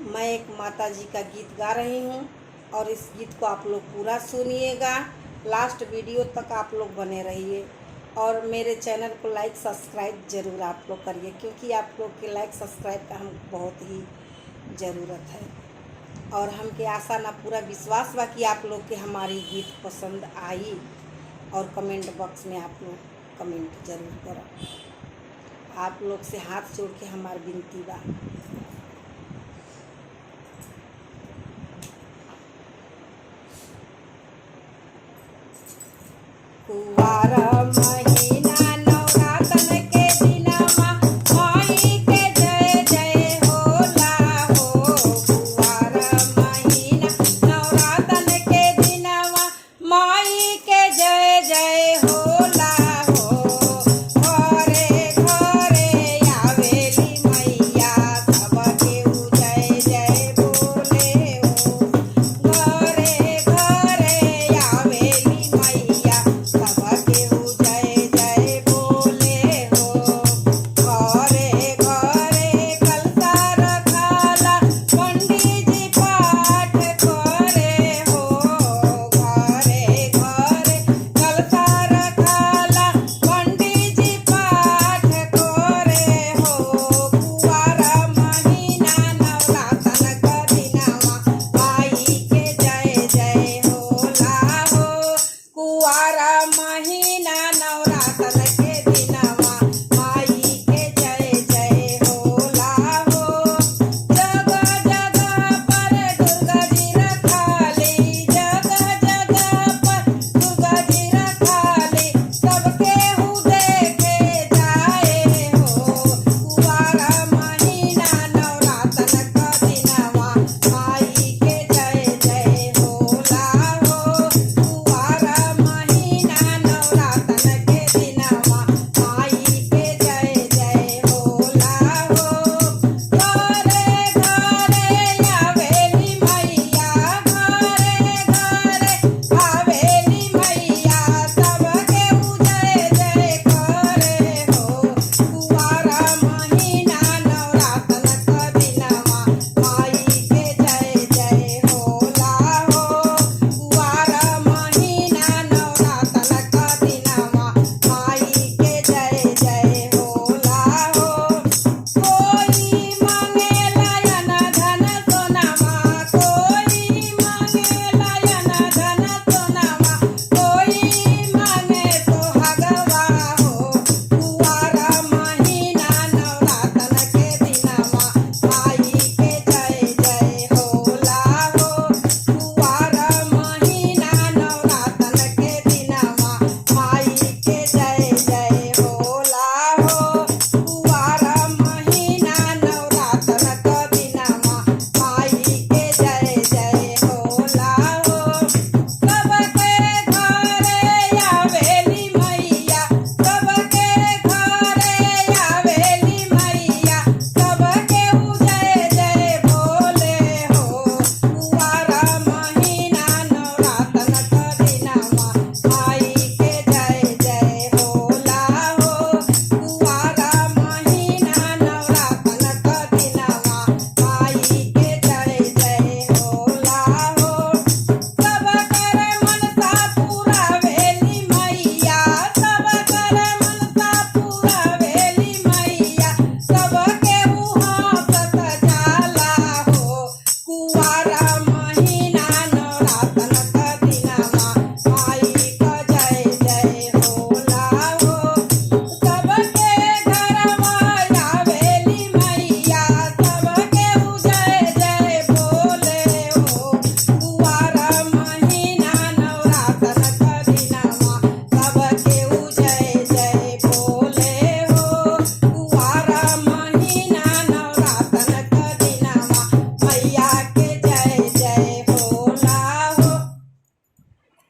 मैं एक माता जी का गीत गा रही हूँ और इस गीत को आप लोग पूरा सुनिएगा, लास्ट वीडियो तक आप लोग बने रहिए और मेरे चैनल को लाइक सब्सक्राइब ज़रूर आप लोग करिए, क्योंकि आप लोग के लाइक सब्सक्राइब का हमको बहुत ही ज़रूरत है। और हमके आशा ना पूरा विश्वास बा कि आप लोग के हमारी गीत पसंद आई। और कमेंट बॉक्स में आप लोग कमेंट ज़रूर करो। आप लोग से हाथ जोड़ के हमारी विनती बा।